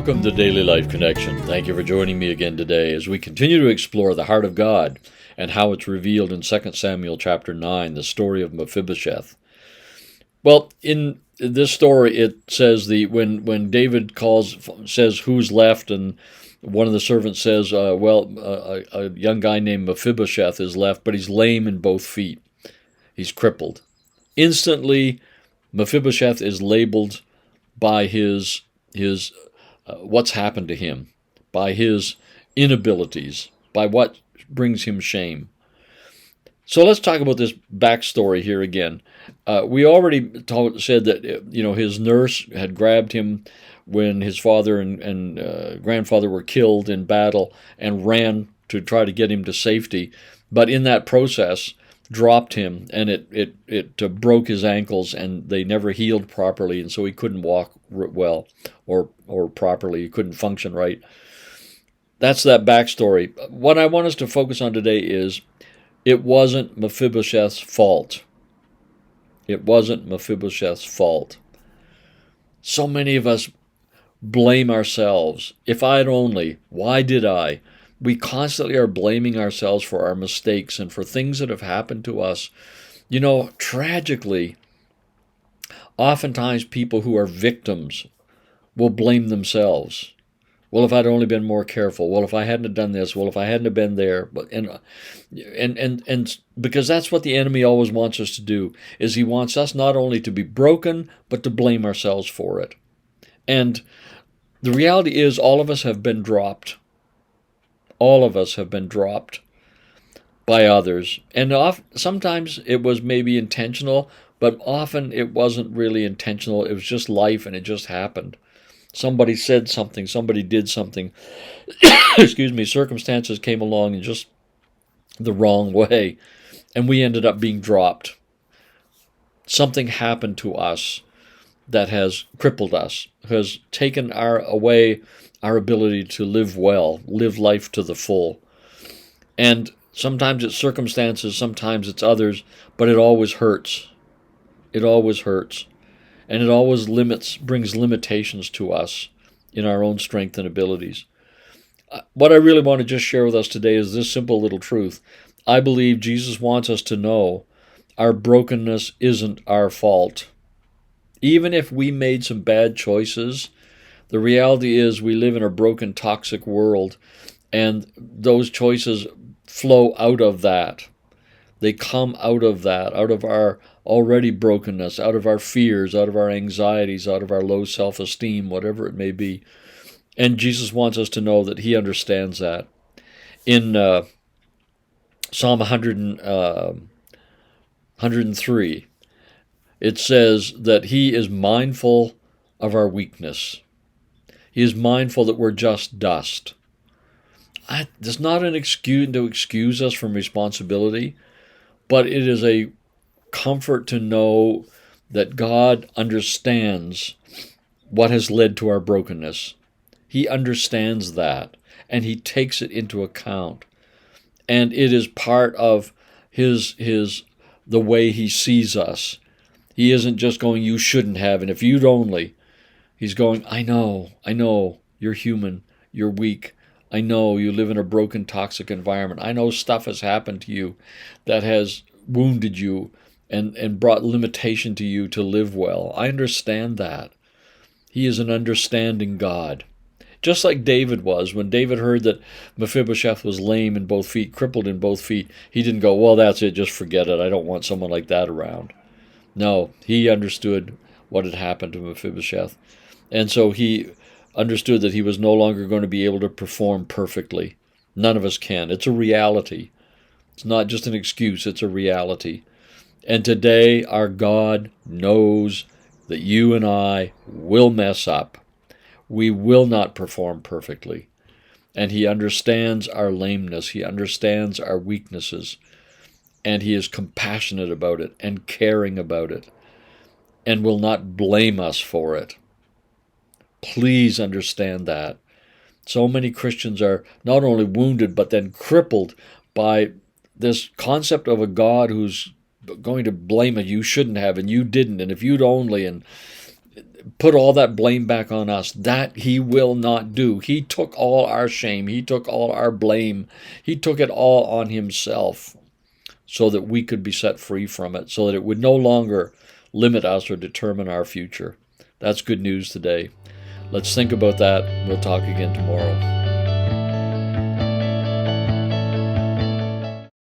Welcome to Daily Life Connection. Thank you for joining me again today as we continue to explore the heart of God and how it's revealed in 2 Samuel chapter 9, the story of Mephibosheth. Well, in this story, it says when David says who's left, and one of the servants says, a young guy named Mephibosheth is left, but he's lame in both feet. He's crippled. Instantly, Mephibosheth is labeled by his what's happened to him, by his inabilities, by what brings him shame. So let's talk about this backstory here again. We already said that his nurse had grabbed him when his father and grandfather were killed in battle and ran to try to get him to safety, but in that process dropped him, and it broke his ankles, and they never healed properly, and so he couldn't walk well or properly. He couldn't function right. That's that backstory. What I want us to focus on today is it wasn't Mephibosheth's fault. It wasn't Mephibosheth's fault. So many of us blame ourselves. If I'd only, why did I? We constantly are blaming ourselves for our mistakes and for things that have happened to us. Tragically, oftentimes people who are victims will blame themselves. Well, if I'd only been more careful. Well, if I hadn't have done this. Well, if I hadn't have been there. And because that's what the enemy always wants us to do, is he wants us not only to be broken, but to blame ourselves for it. And the reality is all of us have been dropped. All of us have been dropped by others. And sometimes it was maybe intentional, but often it wasn't really intentional. It was just life, and it just happened. Somebody said something, somebody did something. Excuse me, circumstances came along in just the wrong way, and we ended up being dropped. Something happened to us that has crippled us, has taken away our ability to live well, live life to the full. And sometimes it's circumstances, sometimes it's others, but it always hurts. It always hurts. And it always brings limitations to us in our own strength and abilities. What I really want to just share with us today is this simple little truth. I believe Jesus wants us to know our brokenness isn't our fault. Even if we made some bad choices, the reality is we live in a broken, toxic world, and those choices flow out of that. They come out of that, out of our already brokenness, out of our fears, out of our anxieties, out of our low self-esteem, whatever it may be. And Jesus wants us to know that he understands that. In Psalm 103, it says that he is mindful of our weakness. He is mindful that we're just dust. It's not an excuse to excuse us from responsibility, but it is a comfort to know that God understands what has led to our brokenness. He understands that, and he takes it into account. And it is part of the way he sees us. He isn't just going, you shouldn't have, and if you'd only. He's going, I know, you're human, you're weak. I know you live in a broken, toxic environment. I know stuff has happened to you that has wounded you and brought limitation to you to live well. I understand that. He is an understanding God. Just like David was. When David heard that Mephibosheth was lame in both feet, crippled in both feet, he didn't go, well, that's it, just forget it. I don't want someone like that around. No, he understood what had happened to Mephibosheth. And so he understood that he was no longer going to be able to perform perfectly. None of us can. It's a reality. It's not just an excuse, it's a reality. And today our God knows that you and I will mess up. We will not perform perfectly. And he understands our lameness. He understands our weaknesses. And he is compassionate about it and caring about it and will not blame us for it. Please understand that. So many Christians are not only wounded, but then crippled by this concept of a God who's going to blame it. You shouldn't have, and you didn't, and if you'd only. And put all that blame back on us. That he will not do. He took all our shame. He took all our blame. He took it all on himself so that we could be set free from it, so that it would no longer limit us or determine our future. That's good news today. Let's think about that. We'll talk again tomorrow.